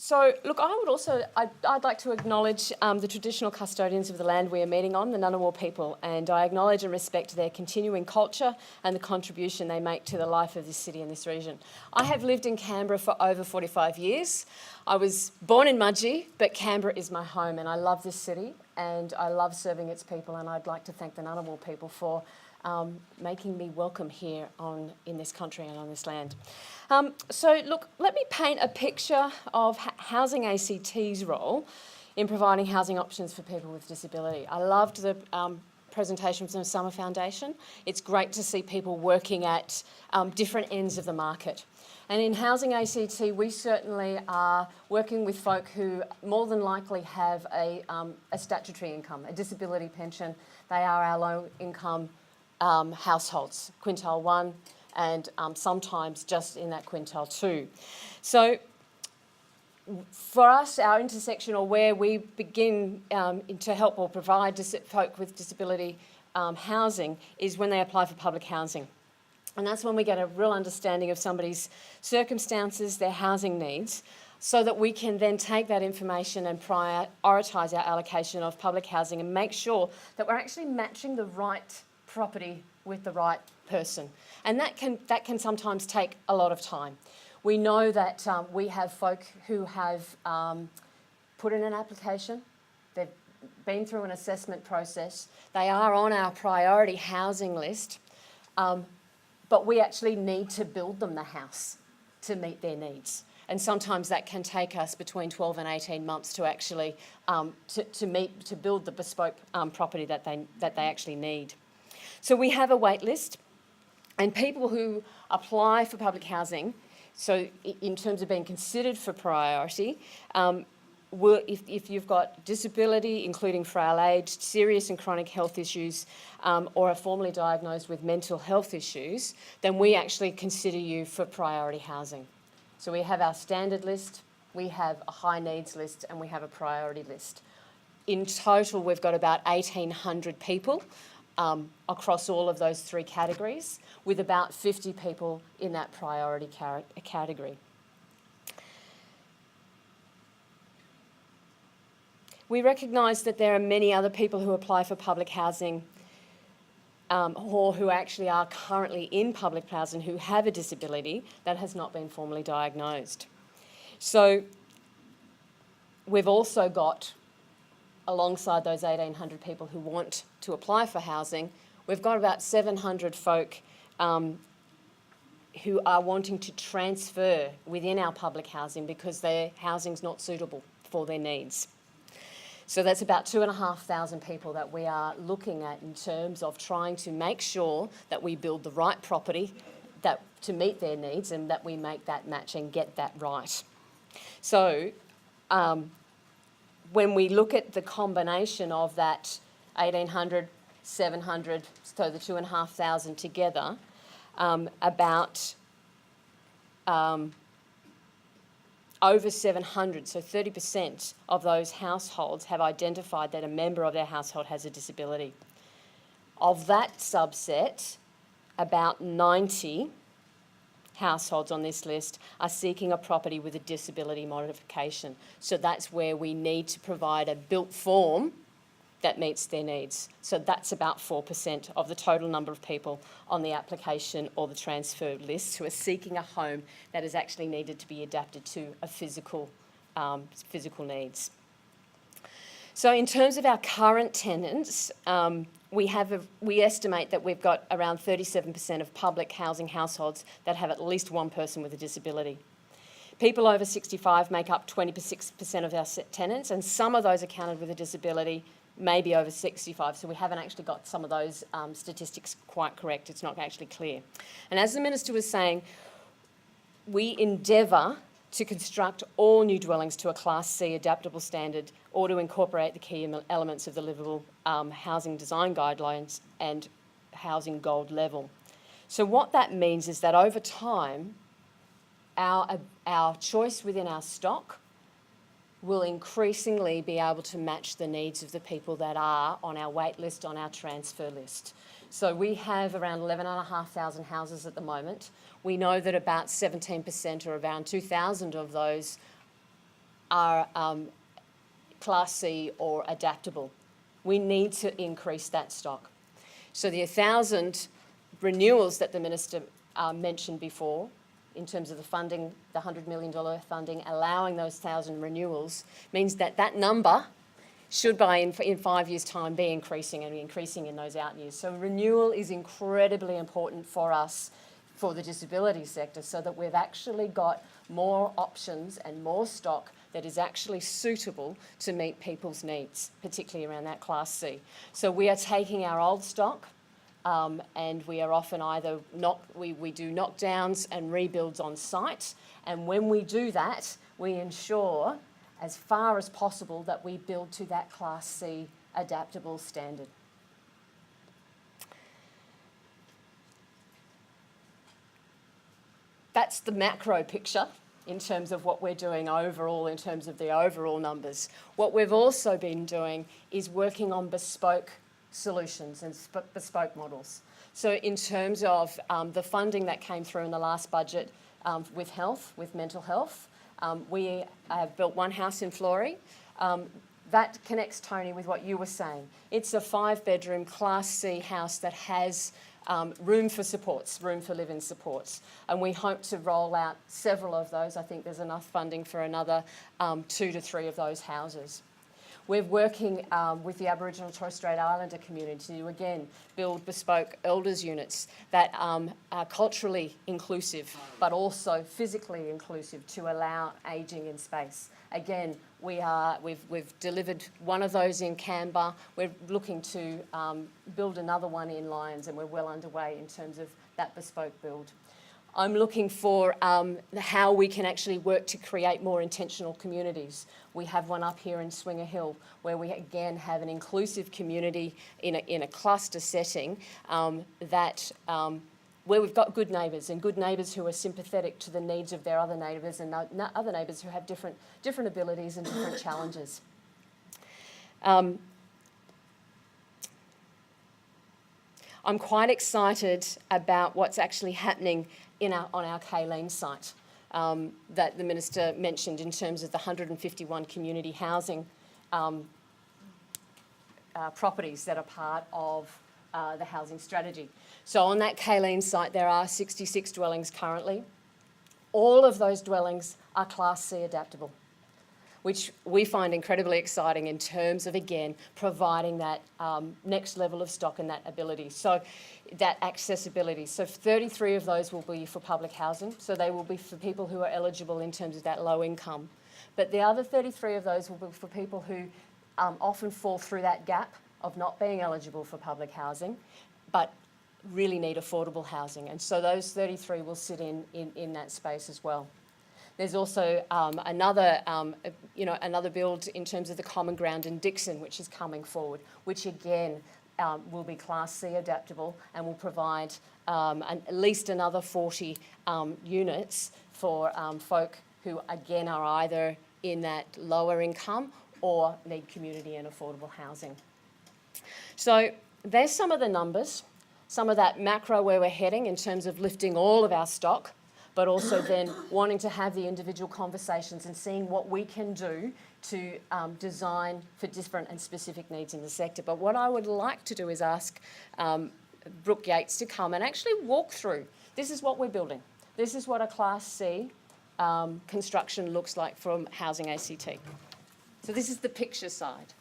So, look, I'd like to acknowledge the traditional custodians of the land we are meeting on, the Ngunnawal people, and I acknowledge and respect their continuing culture and the contribution they make to the life of this city and this region. I have lived in Canberra for over 45 years. I was born in Mudgee, but Canberra is my home, and I love this city, and I love serving its people, and I'd like to thank the Ngunnawal people for making me welcome here in this country and on this land. So look, let me paint a picture of Housing ACT's role in providing housing options for people with disability. I loved the presentation from the Summer Foundation. It's great to see people working at different ends of the market. And in Housing ACT, we certainly are working with folk who more than likely have a statutory income, a disability pension. They are our low-income households, quintile 1, and sometimes just in that quintile 2. So for us, our intersection, or where we begin to help or provide folk with disability housing, is when they apply for public housing. And that's when we get a real understanding of somebody's circumstances, their housing needs, so that we can then take that information and prioritise our allocation of public housing and make sure that we're actually matching the right property with the right person. And that can sometimes take a lot of time. We know that we have folk who have put in an application, they've been through an assessment process, they are on our priority housing list, but we actually need to build them the house to meet their needs. And sometimes that can take us between 12 and 18 months to actually to build the bespoke property that they actually need. So we have a wait list, and people who apply for public housing, so in terms of being considered for priority, if you've got disability, including frail age, serious and chronic health issues, or are formally diagnosed with mental health issues, then we actually consider you for priority housing. So we have our standard list, we have a high needs list, and we have a priority list. In total, we've got about 1,800 people across all of those three categories, with about 50 people in that priority category. We recognise that there are many other people who apply for public housing or who actually are currently in public housing who have a disability that has not been formally diagnosed. So we've also got, alongside those 1,800 people who want to apply for housing, we've got about 700 folk who are wanting to transfer within our public housing because their housing's not suitable for their needs. So that's about 2,500 people that we are looking at in terms of trying to make sure that we build the right property to meet their needs and that we make that match and get that right. So when we look at the combination of that 1,800, 700, so the 2,500 together, about over 700, so 30% of those households have identified that a member of their household has a disability. Of that subset, about 90 households on this list are seeking a property with a disability modification. So that's where we need to provide a built form that meets their needs. So that's about 4% of the total number of people on the application or the transfer list who are seeking a home that is actually needed to be adapted to a physical needs. So in terms of our current tenants, we estimate that we've got around 37% of public housing households that have at least one person with a disability. People over 65 make up 26% of our tenants, and some of those are counted with a disability, maybe over 65, so we haven't actually got some of those statistics quite correct. It's not actually clear. And as the Minister was saying, we endeavour to construct all new dwellings to a Class C adaptable standard or to incorporate the key elements of the livable housing design guidelines and housing gold level. So what that means is that over time, our choice within our stock will increasingly be able to match the needs of the people that are on our wait list, on our transfer list. So we have around 11,500 houses at the moment. We know that about 17% or around 2,000 of those are Class C or adaptable. We need to increase that stock. So the 1,000 renewals that the Minister mentioned before, in terms of the funding, the $100 million funding, allowing those 1,000 renewals, means that that number should in 5 years' time be increasing and increasing in those out years. So renewal is incredibly important for us, for the disability sector, so that we've actually got more options and more stock that is actually suitable to meet people's needs, particularly around that Class C. So we are taking our old stock, and we are often either we do knockdowns and rebuilds on site, and when we do that, we ensure as far as possible that we build to that Class C adaptable standard. That's the macro picture in terms of what we're doing overall, in terms of the overall numbers. What we've also been doing is working on bespoke solutions and bespoke models. So in terms of the funding that came through in the last budget with health, with mental health, we have built one house in Florey. That connects, Tony, with what you were saying. It's a 5-bedroom Class C house that has room for supports, room for live-in supports. And we hope to roll out several of those. I think there's enough funding for another 2 to 3 of those houses. We're working with the Aboriginal and Torres Strait Islander community to, again, build bespoke elders units that are culturally inclusive, but also physically inclusive to allow ageing in space. Again, we've delivered one of those in Canberra. We're looking to build another one in Lyons, and we're well underway in terms of that bespoke build. I'm looking for how we can actually work to create more intentional communities. We have one up here in Swinger Hill where we again have an inclusive community in a cluster setting where we've got good neighbours, and good neighbours who are sympathetic to the needs of their other neighbours, and other neighbours who have different abilities and different challenges. I'm quite excited about what's actually happening on our Kaleen site that the Minister mentioned in terms of the 151 community housing properties that are part of the housing strategy. So on that Kaleen site, there are 66 dwellings currently. All of those dwellings are Class C adaptable, which we find incredibly exciting in terms of, again, providing that next level of stock and that ability. So that accessibility. So 33 of those will be for public housing. So they will be for people who are eligible in terms of that low income. But the other 33 of those will be for people who often fall through that gap of not being eligible for public housing, but really need affordable housing. And so those 33 will sit in that space as well. There's also another build in terms of the common ground in Dixon, which is coming forward, which again will be Class C adaptable and will provide at least another 40 units for folk who again are either in that lower income or need community and affordable housing. So there's some of the numbers, some of that macro where we're heading in terms of lifting all of our stock, but also then wanting to have the individual conversations and seeing what we can do to design for different and specific needs in the sector. But what I would like to do is ask Brooke Yates to come and actually walk through. This is what we're building. This is what a Class C construction looks like from Housing ACT. So this is the picture side.